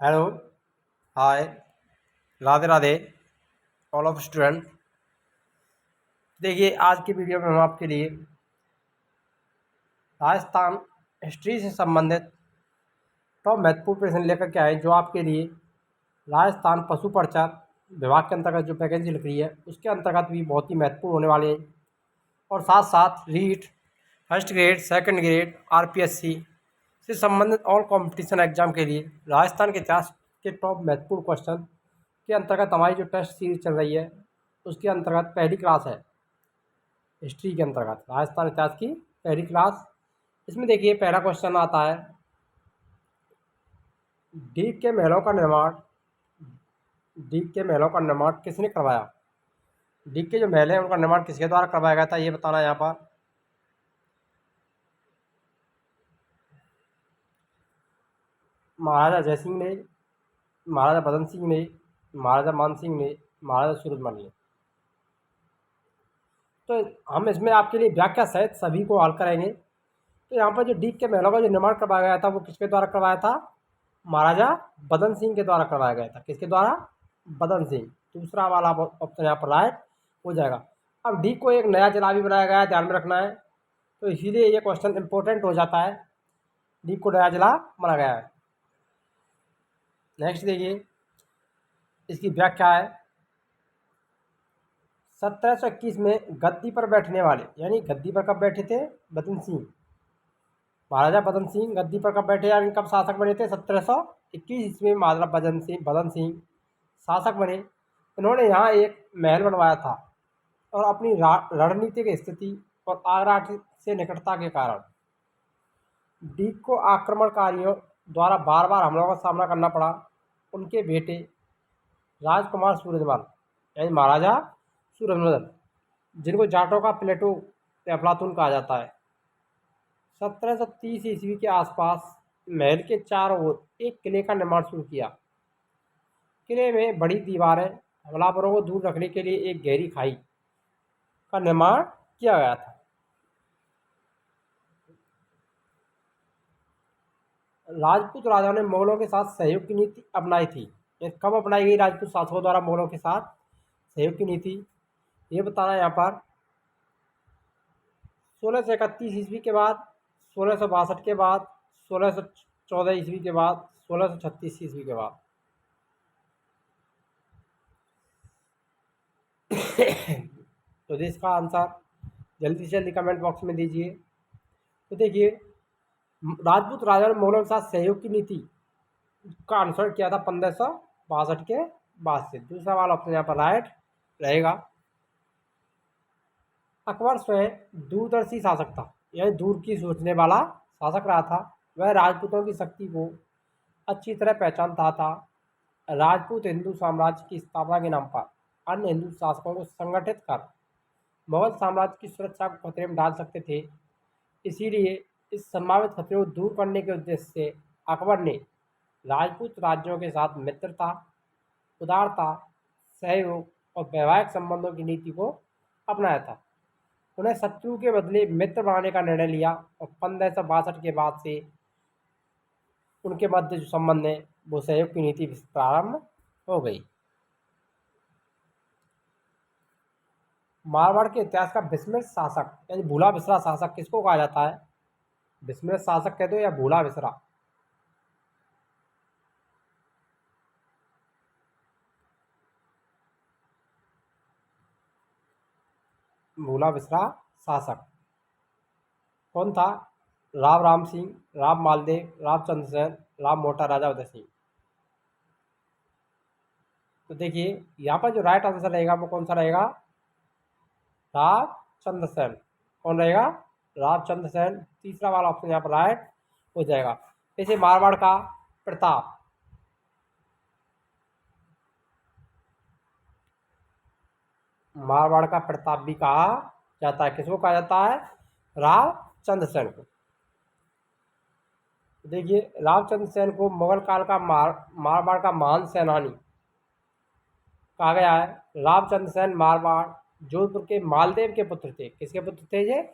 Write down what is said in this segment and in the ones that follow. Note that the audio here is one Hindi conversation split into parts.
Hello. Hi. Radhe Radhe all of student. देखिए, आज की वीडियो में हम आपके लिए राजस्थान हिस्ट्री से संबंधित टॉप महत्वपूर्ण प्रश्न लेकर के आए, जो आपके लिए राजस्थान पशु प्रचार विभाग के अंतर्गत जो वैकेंसी लिख रही है उसके अंतर्गत भी बहुत ही महत्वपूर्ण होने वाले हैं। और साथ साथ REET, first grade, second grade, RPSC से संबंधित ऑल कंपटीशन एग्जाम के लिए राजस्थान के इतिहास के टॉप महत्वपूर्ण क्वेश्चन के अंतर्गत हमारी जो टेस्ट सीरीज चल रही है उसके अंतर्गत पहली क्लास है हिस्ट्री के अंतर्गत राजस्थान इतिहास की पहली क्लास। इसमें देखिए, पहला क्वेश्चन आता है, दीप के महलों का निर्माण दीप के महलों का निर्माण किसने करवाया। दीप के जो महल हैं उनका निर्माण किसके द्वारा करवाया गया था, ये बताना है यहाँ पर। महाराजा जयसिंह ने, महाराजा बदन सिंह ने, महाराजा मान सिंह ने, महाराजा सूरजमल ने। तो हम इसमें आपके लिए व्याख्या सहित सभी को हल करेंगे। तो यहाँ पर जो दीप के महलों का जो निर्माण करवाया गया था वो किसके द्वारा करवाया था, महाराजा बदन सिंह के द्वारा करवाया गया था। किसके द्वारा, बदन सिंह। दूसरा वाला ऑप्शन यहाँ पर राइट हो जाएगा। अब डी को एक नया जिला भी बनाया गया है, ध्यान में रखना है, तो इसीलिए ये क्वेश्चन इंपॉर्टेंट हो जाता है। डी को नया जिला बना गया है। नेक्स्ट देखिए, इसकी व्याख्या है, 1721 में गद्दी पर बैठने वाले, यानी गद्दी पर कब बैठे थे, बदन सिंह। महाराजा बदन सिंह गद्दी पर कब बैठे, यानी कब शासक बने थे, 1721 ईस्वी में महाराजा बदन सिंह शासक बने। इन्होंने यहाँ एक महल बनवाया था और अपनी रणनीतिक स्थिति और आगरा से निकटता के कारण डीग को आक्रमणकारियों द्वारा बार बार हमलों का सामना करना पड़ा। उनके बेटे राजकुमार सूरजमल, यानी महाराजा सूरजमल, जिनको जाटों का प्लेटो या अफलातून कहा जाता है, 1730 ईस्वी के आसपास महल के चारों ओर एक किले का निर्माण शुरू किया। किले में बड़ी दीवारें, हमलावरों को दूर रखने के लिए एक गहरी खाई का निर्माण किया गया था। राजपूत राजाओं ने मुगलों के साथ सहयोग की नीति अपनाई थी। ये कब अपनाई गई राजपूत शासकों द्वारा मुगलों के साथ सहयोग की नीति, ये बताना है यहाँ पर। 1631 ईस्वी के बाद, 1662 के बाद, 1614 ईस्वी के बाद, 1636 ईस्वी के बाद। तो इसका आंसर जल्दी से जल्दी कमेंट बॉक्स में दीजिए। तो देखिए, राजपूत राजाओं ने मुगलों के साथ सहयोग की नीति का अनुसरण किया था 1562 के बाद से। दूसरा वाला ऑप्शन यहाँ पर राइट रहेगा। अकबर स्वयं दूरदर्शी शासक था, यानी दूर की सोचने वाला शासक रहा था। वह राजपूतों की शक्ति को अच्छी तरह पहचानता था। राजपूत हिंदू साम्राज्य की स्थापना के नाम पर अन्य हिंदू शासकों को संगठित कर मुगल साम्राज्य की सुरक्षा को खतरे में डाल सकते थे। इसीलिए इस संभावित खतरे को दूर करने के उद्देश्य से अकबर ने राजपूत राज्यों के साथ मित्रता, उदारता, सहयोग और वैवाहिक संबंधों की नीति को अपनाया था। उन्हें शत्रु के बदले मित्र बनाने का निर्णय लिया और 1562 के बाद से उनके मध्य जो संबंध है वो सहयोग की नीति प्रारंभ हो गई। मारवाड़ के इतिहास का विस्मृत शासक, यानी भूला बिसरा शासक किसको कहा जाता है, विस्मृत शासक कह दो या भूला बिसरा। भूला बिसरा शासक कौन था, राम सिंह, राम मालदेव, रामचंद्र सेन, राम मोटा राजा उदय सिंह। तो देखिए, यहाँ पर जो राइट आंसर रहेगा वो कौन सा रहेगा, रामचंद्र सेन। कौन रहेगा, रामचंद्र सेन। तीसरा वाला ऑप्शन यहाँ पर राइट हो जाएगा। जैसे मारवाड़ का प्रताप, मारवाड़ का प्रताप भी कहा जाता है, किसको कहा जाता है, रामचंद्र सेन को। देखिए, रामचंद्र सेन को मुगल काल का मारवाड़ का महान सेनानी कहा गया है। रामचंद्र सेन मारवाड़ जोधपुर के मालदेव के पुत्र थे। किसके पुत्र थे ये,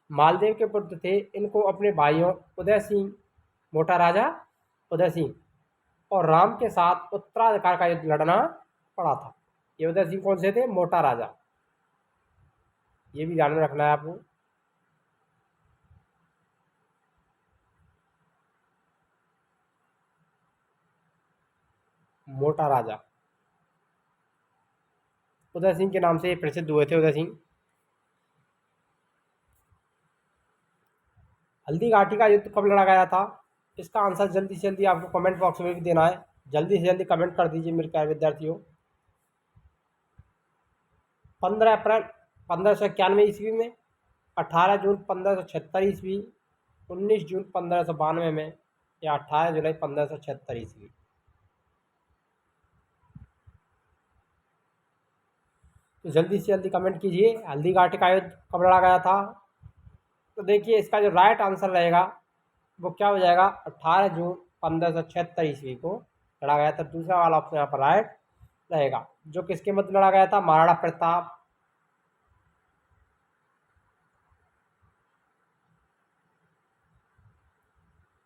मालदेव के पुत्र थे। इनको अपने भाइयों उदय सिंह, मोटा राजा उदय सिंह और राम के साथ उत्तराधिकार का युद्ध लड़ना पड़ा था। ये उदय सिंह कौन से थे? मोटा राजा। ये भी ध्यान में रखना है आपको। मोटा राजा उदय सिंह के नाम से ये प्रसिद्ध हुए थे, उदय सिंह। हल्दी घाटी का युद्ध कब लड़ा गया था? इसका आंसर जल्दी से जल्दी आपको कमेंट बॉक्स में भी देना है। जल्दी से जल्दी कमेंट कर दीजिए मेरे प्यारे विद्यार्थियों। 15 अप्रैल 1591 ईस्वी में, 18 जून 1576 ईस्वी, 19 जून 1592 में, या 18 जुलाई 1576 ईस्वी। तो जल्दी से जल्दी कमेंट कीजिए, हल्दी घाटी का युद्ध कब लड़ा गया था? तो देखिए इसका जो राइट आंसर रहेगा वो क्या हो जाएगा? 18 जून 1576 ईस्वी को लड़ा गया था। दूसरा वाला ऑप्शन यहाँ पर राइट रहेगा। जो किसके मध्य लड़ा गया था? महाराणा प्रताप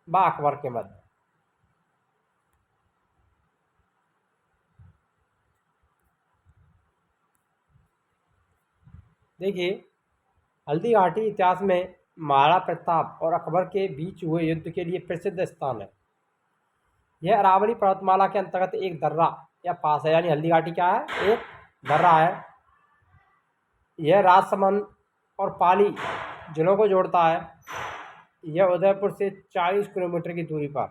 व अकबर के मध्य। देखिए हल्दी घाटी इतिहास में महाराणा प्रताप और अकबर के बीच हुए युद्ध के लिए प्रसिद्ध स्थान है। यह अरावली पर्वतमाला के अंतर्गत एक दर्रा या पास है, यानी हल्दी घाटी क्या है? एक दर्रा है। यह राजसमंद और पाली जिलों को जोड़ता है। यह उदयपुर से 40 किलोमीटर की दूरी पर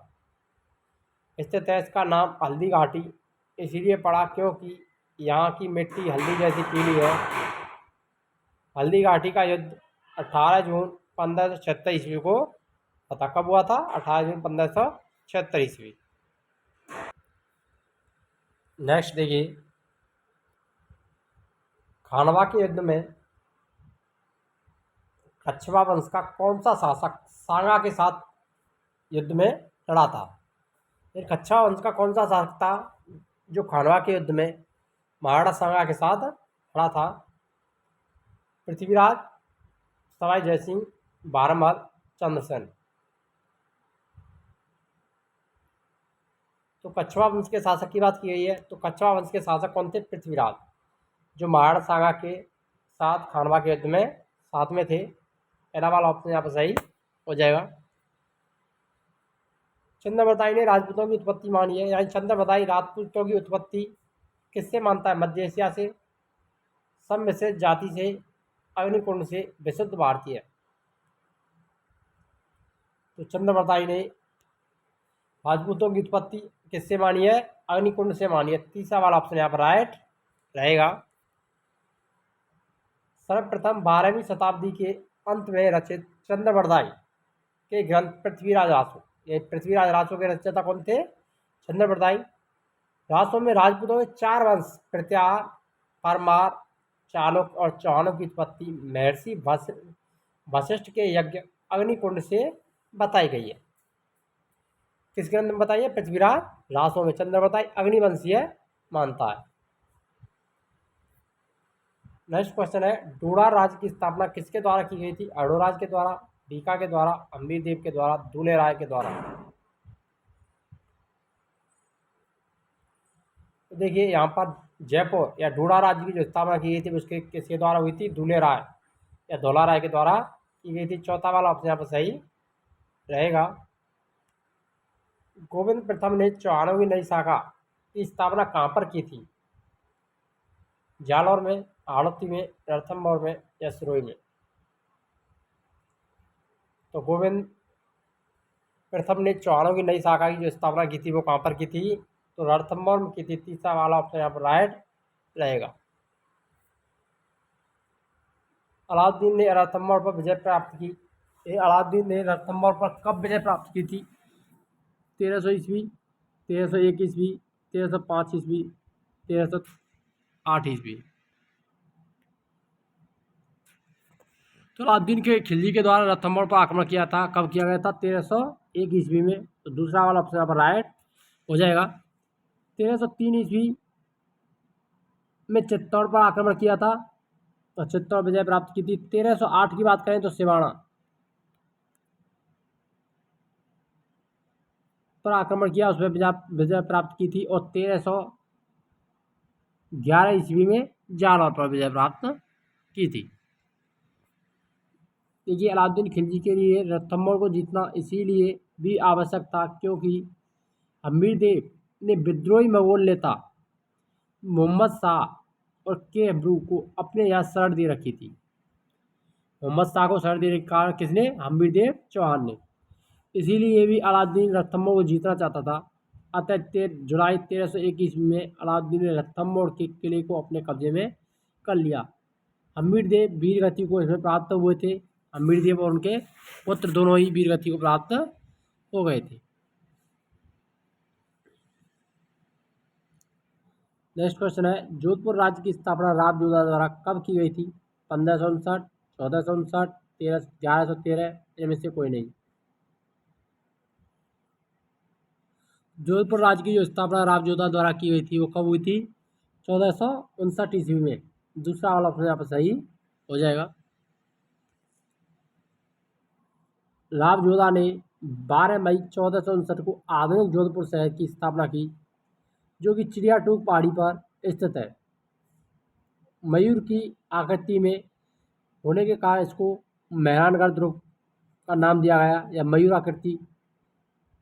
स्थित है। इसका नाम हल्दी घाटी इसलिए पड़ा क्योंकि यहाँ की मिट्टी हल्दी जैसी पीली है। हल्दी घाटी का युद्ध 18 जून 1576 ईस्वी को, पता कब हुआ था? 18 जून 1576 ईस्वी। नेक्स्ट देखिए, खानवा के युद्ध में कच्छवा वंश का कौन सा शासक सांगा के साथ युद्ध में लड़ा था? फिर कच्छवा वंश का कौन सा शासक था जो खानवा के युद्ध में महाराणा सांगा के साथ लड़ा था? पृथ्वीराज, सवाई जयसिंह, बारहमल, चंद्रसेन। तो कच्छवा वंश के शासक की बात की गई है, तो कच्छवा वंश के शासक कौन थे? पृथ्वीराज, जो महाराणा सांगा के साथ खानवा के युद्ध में साथ में थे। पहला वाला ऑप्शन यहाँ पर सही हो जाएगा। चंद्रबरदाई ने राजपूतों की उत्पत्ति मानी है, यानी चंद्रबरदाई राजपूतों की उत्पत्ति किससे मानता है? मध्य एशिया से, सम्मिश्रित जाति से, अग्निकुंड से, विशुद्ध भारतीय। तो चंद्रबरदाई ने राजपूतों की उत्पत्ति किससे मानी है? अग्निकुंड से मानी है। तीसरा वाला ऑप्शन यहाँ पर राइट रहेगा। सर्वप्रथम 12वीं शताब्दी के अंत में रचित चंद्रबरदाई के ग्रंथ पृथ्वीराज रासो, ये पृथ्वीराज रासो के रचयिता कौन थे? चंद्रबरदाई। रासो में राजपूतों के 4 वंश प्रत्यार, परमार, चालुक और चौहानों की उत्पत्ति महर्षि वशिष्ठ के यज्ञ अग्निकुंड से बताई गई है। किस ग्रंथ में बताइए? पृथ्वीराज रासो में। चंद्रबरदाई अग्निवंशीय मानता है। नेक्स्ट क्वेश्चन है, डोडा राज्य की स्थापना किसके द्वारा की गई थी? अडोराज के द्वारा, बीका के द्वारा, अम्बीर देव के द्वारा, दूल्हे राय के द्वारा। तो देखिए यहाँ पर जयपुर या डोडा राज्य की जो स्थापना की गई थी उसके किसके द्वारा हुई थी? दूल्हे राय या धौला राय के द्वारा की गई थी। चौथा वाला ऑप्शन यहाँ पर सही रहेगा। गोविंद प्रथम ने चौहानों की नई शाखा की स्थापना कहाँ पर की थी? जालौर में, हाड़ौती में, रणथंभौर में या सिरोही में। तो गोविंद प्रथम ने चौहानों की नई शाखा की जो स्थापना की थी वो कहाँ पर की थी? तो रणथंभौर में की थी। तीसरा वाला ऑप्शन यहाँ पर राइट रहेगा। अलाउद्दीन ने रणथंभौर पर विजय प्राप्त की। अलाउद्दीन ने रणथंभौर पर कब विजय प्राप्त की थी? 1300 ईस्वी, 1301 ईस्वी, 1305 ईस्वी, 1308 ईस्वी। तो अलाउद्दीन के खिलजी के द्वारा रणथंभौर पर आक्रमण किया था। कब किया गया था? 1301 ईस्वी में। तो दूसरा वाला ऑप्शन यहाँ पर राइट हो जाएगा। 1303 ईस्वी में चित्तौड़ पर आक्रमण किया था, तो चित्तौड़ विजय प्राप्त की थी। 1308 की बात करें तो सिवाना। पर आक्रमण किया, उसमें विजय प्राप्त की थी और 1311 ईस्वी में जालौर पर विजय प्राप्त की थी। देखिए अलाउद्दीन खिलजी के लिए रणथंभौर को जीतना इसीलिए भी आवश्यक था क्योंकि हमीर देव ने विद्रोही मंगोल नेता मोहम्मद शाह और के अब्रू को अपने यहाँ शरण दे रखी थी। मोहम्मद शाह को शरण देने का कारण किसने? हमीर देव चौहान ने। इसीलिए भी अलाउद्दीन रणथंभौर को जीतना चाहता था। अतः जुलाई 1301 ईस्वी में अलाउद्दीन ने रणथंभौर के किले को अपने कब्जे में कर लिया। हमीर देव वीर गति को इसमें प्राप्त हुए थे। हमीर देव और उनके पुत्र दोनों ही वीर गति को प्राप्त हो गए थे। नेक्स्ट क्वेश्चन है, जोधपुर राज्य की स्थापना राव जोधा द्वारा कब की गई थी? 1559, 1459, 1113, इनमें से कोई नहीं। जोधपुर राज्य की जो स्थापना राव जोधा द्वारा की गई थी वो कब हुई थी? 1459 ईस्वी में। दूसरा वाला ऑप्शन यहाँ पर सही हो जाएगा। राव जोधा ने 12 मई 1459 को आधुनिक जोधपुर शहर की स्थापना की, जो कि चिड़ियाटूक पहाड़ी पर स्थित है। मयूर की आकृति में होने के कारण इसको मेहरानगढ़ दुर्ग का नाम दिया गया या मयूर आकृति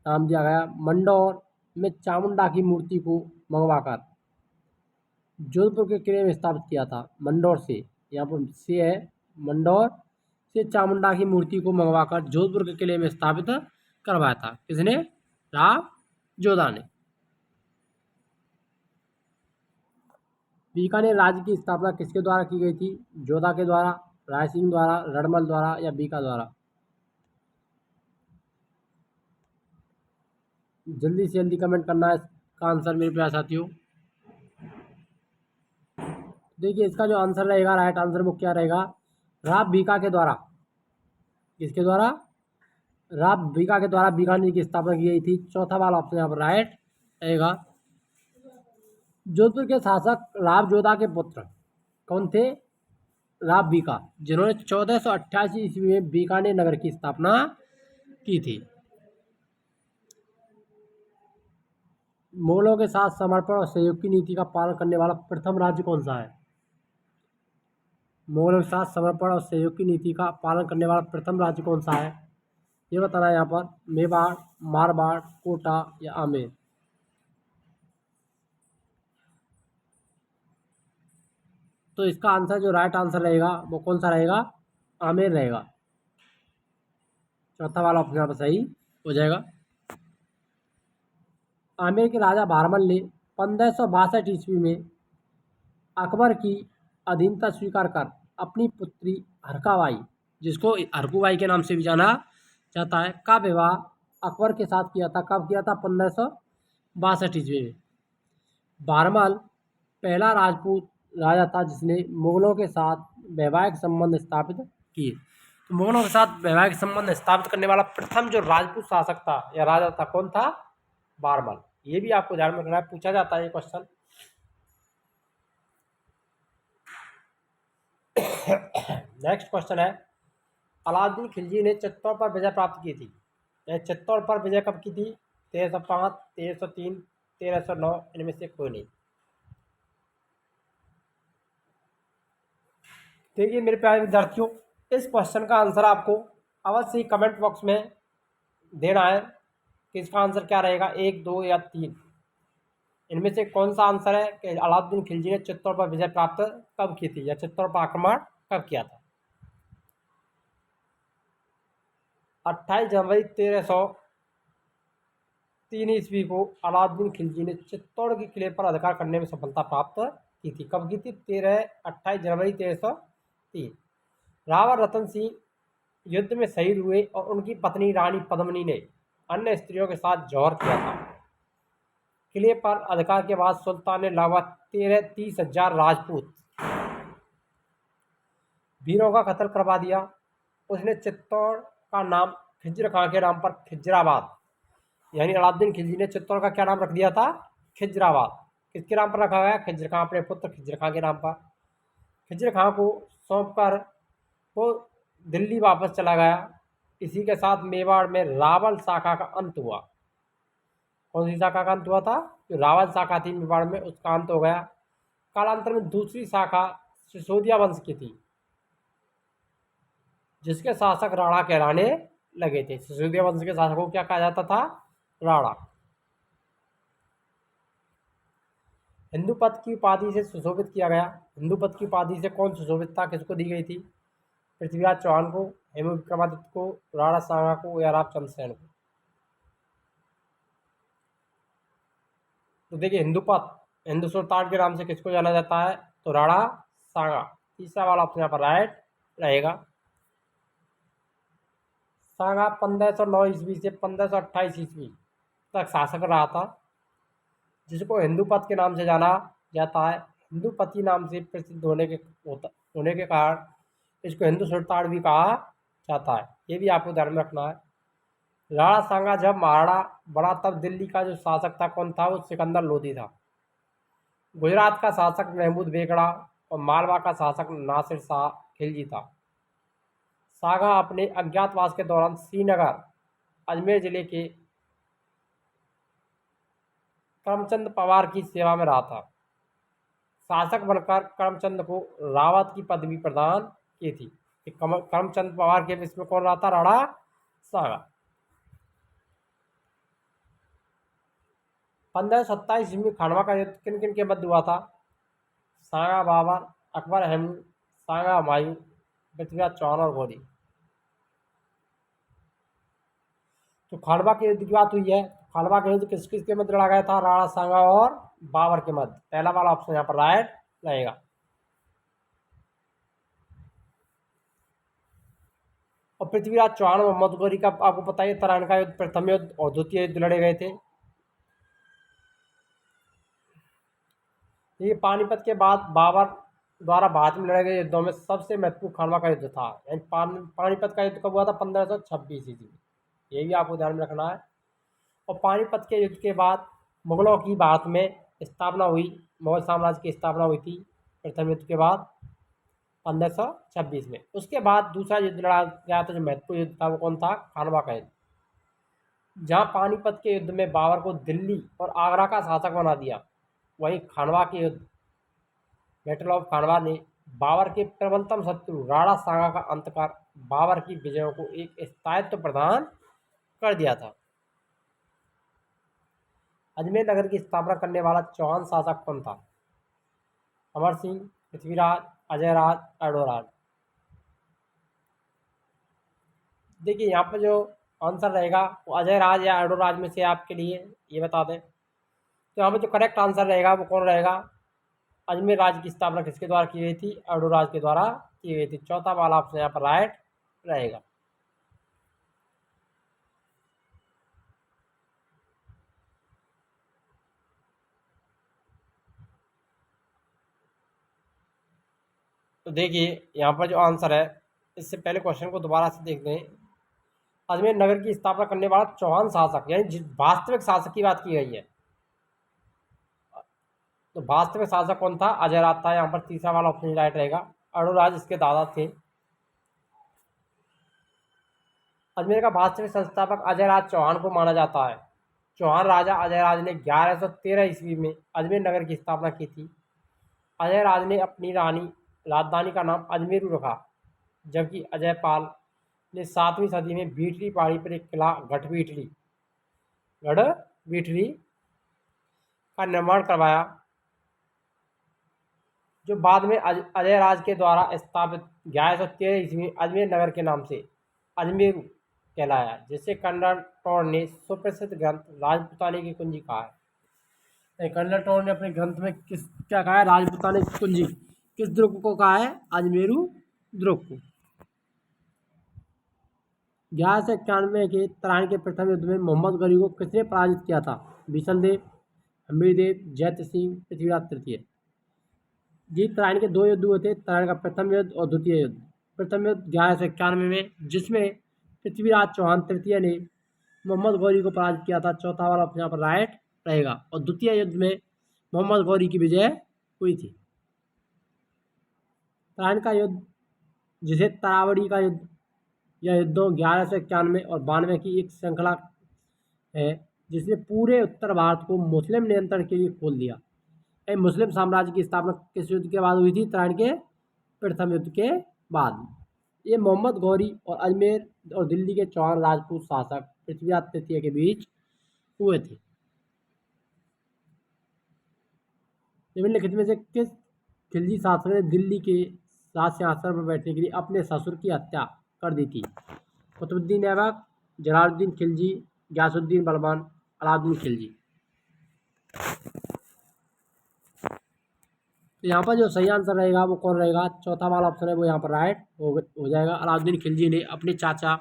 नाम दिया गया। मंडौर में चामुंडा की मूर्ति को मंगवाकर जोधपुर के किले में स्थापित किया था। मंडौर से, यहाँ पर से है, मंडौर से चामुंडा की मूर्ति को मंगवाकर जोधपुर के किले में स्थापित करवाया था। किसने? राव जोधा ने। बीकानेर राज्य की स्थापना किसके द्वारा की गई थी? जोधा के द्वारा, राय सिंह द्वारा, रणमल द्वारा या बीका द्वारा? जल्दी से जल्दी कमेंट करना है इसका आंसर मेरे प्यारे साथियों। देखिए इसका जो आंसर रहेगा, राइट आंसर वो क्या रहेगा? राव बीका के द्वारा। किसके द्वारा? राव बीका के द्वारा बीकानेर की स्थापना की गई थी। चौथा वाला ऑप्शन यहाँ पर राइट रहेगा। जोधपुर के शासक राव जोधा के पुत्र कौन थे? राव बीका, जिन्होंने 1488 ईस्वी में बीकानेर नगर की स्थापना की थी। मुगलों के साथ समर्पण और सहयोग की नीति का पालन करने वाला प्रथम राज्य कौन सा है? मुगलों के साथ समर्पण और सहयोग की नीति का पालन करने वाला प्रथम राज्य कौन सा है? ये बताना है यहाँ पर। मेवाड़, मारवाड़, कोटा या आमेर? तो इसका आंसर जो राइट आंसर रहेगा वो कौन सा रहेगा? आमेर रहेगा। चौथा वाला ऑप्शन यहाँ पर सही हो जाएगा। आमेर के राजा भारमल ने 1562 ईस्वी में अकबर की अधीनता स्वीकार कर अपनी पुत्री हरकाबाई, जिसको हरकूबाई के नाम से भी जाना जाता है, का विवाह अकबर के साथ किया था। कब किया था? 1562 ईस्वी में। भारमल पहला राजपूत राजा था जिसने मुगलों के साथ वैवाहिक संबंध स्थापित किए। तो मुगलों के साथ वैवाहिक संबंध स्थापित करने वाला प्रथम जो राजपूत शासक था या राजा था, कौन था? भारमल। ये भी आपको ध्यान में रखना है, पूछा जाता है ये क्वेश्चन। नेक्स्ट क्वेश्चन है, अलाउद्दीन खिलजी ने चित्तौड़ पर विजय प्राप्त की थी। चित्तौड़ पर विजय कब की थी? 1305, 1303, 1309, इनमें से कोई नहीं। देखिए मेरे प्यारे विद्यार्थियों, इस क्वेश्चन का आंसर आपको अवश्य ही कमेंट बॉक्स में देना है कि इसका आंसर क्या रहेगा, 1, 2 या 3। इनमें से कौन सा आंसर है कि अलाउद्दीन खिलजी ने चित्तौड़ पर विजय प्राप्त कब की थी या चित्तौड़ पर आक्रमण कब किया था? 28 जनवरी 1303 ईस्वी को अलाउद्दीन खिलजी ने चित्तौड़ के किले पर अधिकार करने में सफलता प्राप्त की थी। कब की थी? 28 जनवरी 1303। रावण रतन सिंह युद्ध में शहीद हुए और उनकी पत्नी रानी पद्मिनी ने अन्य स्त्रियों के साथ जौहर किया था। किले पर अधिकार के बाद सुल्तान ने लगभग 30,000 राजपूत वीरों का कत्ल करवा दिया। उसने चित्तौड़ का नाम खिज्र खां के नाम पर खिजराबाद, यानी अलाउद्दीन खिलजी ने चित्तौड़ का क्या नाम रख दिया था? खिजराबाद। किसके नाम पर रखा गया? खिज्र खां, अपने पुत्र खिज्र खां के नाम पर। खिज्र खां को सौंपकर वो दिल्ली वापस चला गया। इसी के साथ मेवाड़ में रावल शाखा का अंत हुआ। कौन सी शाखा का अंत हुआ था? जो रावत शाखा थी मेवाड़ में, उसका अंत हो गया। कालांतर में दूसरी शाखा सिसोदिया वंश की थी, जिसके शासक राणा कहलाने लगे थे। सिसोदिया वंश के शासकों को क्या कहा जाता था? राणा। हिंदू पद की उपाधि से सुशोभित किया गया। हिंदू पद की उपाधि से कौन सुशोभित था, किसको दी गई थी? पृथ्वीराज चौहान को, हेमू विक्रमादित्य को, राणा सांगा को या रामचंद्र सेन को? तो देखिए, हिंदू पद हिंदू सुल्तान के नाम से किसको जाना जाता है? तो राणा सांगा। तीसरा वाला ऑप्शन यहाँ पर राइट रहेगा। सांगा 1509 ईस्वी से 1528 ईस्वी तक शासक रहा था, जिसको हिंदू पद के नाम से जाना जाता है। हिंदू पति नाम से प्रसिद्ध होने के कारण इसको हिंदू सुल्तान भी कहा जाता है। ये भी आपको ध्यान में रखना है। राणा सांगा जब महाराणा बड़ा, तब दिल्ली का जो शासक था कौन था? वो सिकंदर लोधी था। गुजरात का शासक महमूद बेगड़ा और मालवा का शासक नासिर शाह खिलजी था। सांगा अपने अज्ञातवास के दौरान श्रीनगर, अजमेर जिले के करमचंद पवार की सेवा में रहा था। शासक बनकर करमचंद को रावत की पदवी प्रदान की थी। करमचंद पवार के इसमें कौन रहा था? राणा सांगा। 1527 में खानवा का युद्ध किन किन के मध्य हुआ था? सांगा बाबर, अकबर हेमू, सांगा हुमायूं, पृथ्वीराज चौहान और घोरी। तो खानवा के युद्ध की बात हुई है। खानवा का युद्ध किस किस के मध्य लड़ा गया था? राणा सांगा और बाबर के मध्य। पहला वाला ऑप्शन यहाँ पर राइट रहेगा। और पृथ्वीराज चौहान और मोहम्मद गौरी का आपको पता है, तराइन का युद्ध प्रथम युद्ध और द्वितीय युद्ध लड़े गए थे। ये पानीपत के बाद बाबर द्वारा भारत में लड़े गए युद्धों में सबसे महत्वपूर्ण खानवा का युद्ध था। पानीपत का युद्ध कब हुआ था? 1526 ईस्वी में। ये भी आपको ध्यान में रखना है। और पानीपत के युद्ध के बाद मुगलों की भारत में स्थापना हुई, मुगल साम्राज्य की स्थापना हुई थी प्रथम युद्ध के बाद 1526 में। उसके बाद दूसरा युद्ध लड़ा गया था, जो महत्वपूर्ण युद्ध था वो कौन था? खानवा का युद्ध, जहाँ पानीपत के युद्ध में बाबर को दिल्ली और आगरा का शासक बना दिया। वहीं खानवा के युद्ध, बैटल ऑफ खानवा ने बाबर के प्रबलतम शत्रु राणा सांगा का अंत कर बाबर की विजयों को एक स्थायित्व प्रदान कर दिया था। अजमेर नगर की स्थापना करने वाला चौहान शासक कौन था? अमर सिंह, पृथ्वीराज, अजयराज, एडोराज। देखिए, यहाँ पर जो आंसर रहेगा वो अजयराज या एडोराज में से आपके लिए ये बता दें। तो यहाँ पर जो करेक्ट आंसर रहेगा वो कौन रहेगा? अजमेर राज्य की स्थापना किसके द्वारा की गई थी? एडोराज के द्वारा की गई थी। चौथा वाला ऑप्शन यहाँ पर राइट रहेगा। तो देखिए, यहाँ पर जो आंसर है, इससे पहले क्वेश्चन को दोबारा से देखते हैं। अजमेर नगर की स्थापना करने वाला चौहान शासक, यानी जिस वास्तविक शासक की बात की गई है, तो वास्तविक शासक कौन था? अजयराज था। यहाँ पर तीसरा वाला ऑप्शन राइट रहेगा। एडोराज इसके दादा थे। अजमेर का वास्तविक संस्थापक अजयराज चौहान को माना जाता है। चौहान राजा अजयराज ने 1113 ईस्वी में अजमेर नगर की स्थापना की थी। अजयराज ने अपनी राजधानी का नाम अजमेरू रखा, जबकि अजयपाल ने 7वीं सदी में भीटरी पहाड़ी पर एक किला गढ़ भीटरी का निर्माण करवाया, जो बाद में अजयराज के द्वारा स्थापित 1113 ईस्वी में अजमेर नगर के नाम से अजमेरू कहलाया, जिसे कन्नड़ टोड़ ने सुप्रसिद्ध ग्रंथ राजपूतानी की कुंजी कहा है। कन्नड़ टोड़ ने अपने ग्रंथ में क्या कहा है? राजपूतानी की कुंजी। किस दुर्ग को कहा है? अजमेरू दुर्ग को। 1191 के तराइन के प्रथम युद्ध में मोहम्मद गौरी को किसने पराजित किया था? भीषणदेव, हम्बीरदेव, जैत सिंह, पृथ्वीराज तृतीय। जी, तराइन के दो युद्ध हुए थे, तराइन का प्रथम युद्ध और द्वितीय युद्ध। प्रथम युद्ध 1191 में, जिसमें पृथ्वीराज चौहान तृतीय ने मोहम्मद गौरी को पराजित किया था। चौथा वाला यहाँ पर राइट रहेगा। और द्वितीय युद्ध में मोहम्मद गौरी की विजय हुई थी। तराइन का युद्ध, जिसे तरावड़ी का युद्ध या युद्धों 1191 और 92 की एक श्रृंखला है, जिसने पूरे उत्तर भारत को मुस्लिम नियंत्रण के लिए खोल दिया। मुस्लिम साम्राज्य की स्थापना किस युद्ध के बाद हुई थी? त्राण के प्रथम युद्ध के बाद। ये मोहम्मद गौरी और अजमेर और दिल्ली के चौहान राजपूत शासक पृथ्वीराज तृतीय के बीच हुए थे। निम्नलिखित में से किस खिलजी शासक ने दिल्ली के सिंहासन पर बैठने के लिए अपने ससुर की हत्या कर दी थी? कुतुबुद्दीन ऐबक, जलालुद्दीन खिलजी, गयासुद्दीन बलबन, अलाउद्दीन खिलजी। तो यहाँ पर जो सही आंसर रहेगा वो कौन रहेगा? चौथा वाला ऑप्शन है वो यहाँ पर राइट हो जाएगा। अलाउद्दीन खिलजी ने अपने चाचा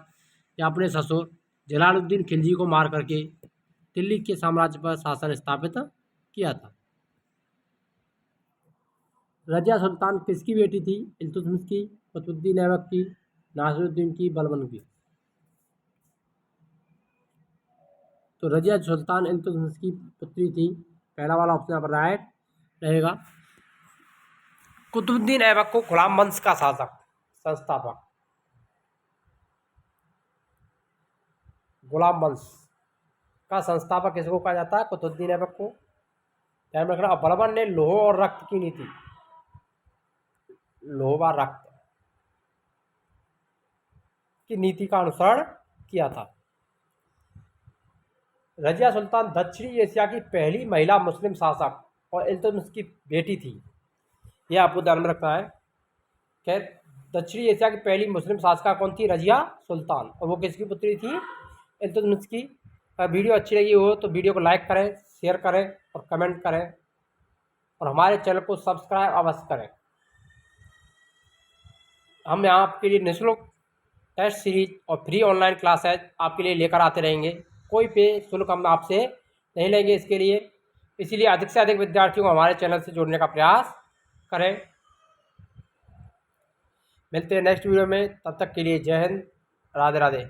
या अपने ससुर जलालुद्दीन खिलजी को मार करके दिल्ली के साम्राज्य पर शासन स्थापित किया था। रजिया सुल्तान किसकी बेटी थी? इल्तुतमिश की, कुतुबुद्दीन ऐबक की, नासिरुद्दीन की, बलबन की। तो रजिया सुल्तान इल्तुतमिश की पुत्री थी। पहला वाला ऑप्शन यहाँ पर राइट रहेगा। कुतुबुद्दीन ऐबक को गुलाम वंश का शासक संस्थापक, गुलाम वंश का संस्थापक किसको कहा जाता है? कुतुबुद्दीन ऐबक को। ध्यान रखना। बलबन ने लोह और रक्त की नीति, लोह व रक्त की नीति का अनुसरण किया था। रजिया सुल्तान दक्षिणी एशिया की पहली महिला मुस्लिम शासक और इल्तुतमिश की बेटी थी। यह आपको ध्यान में रखना है कि दक्षिणी एशिया की पहली मुस्लिम शासिका कौन थी? रजिया सुल्तान। और वो किसकी पुत्री थी? इल्तुतमिश की। वीडियो अच्छी लगी हो तो वीडियो को लाइक करें, शेयर करें और कमेंट करें और हमारे चैनल को सब्सक्राइब अवश्य करें। हम यहाँ आपके लिए निःशुल्क टेस्ट सीरीज और फ्री ऑनलाइन क्लासेज आपके लिए लेकर आते रहेंगे। कोई पे शुल्क हम आपसे नहीं लेंगे इसके लिए, इसीलिए अधिक से अधिक विद्यार्थियों को हमारे चैनल से जोड़ने का प्रयास करें। मिलते हैं नेक्स्ट वीडियो में, तब तक के लिए जय हिंद, राधे राधे।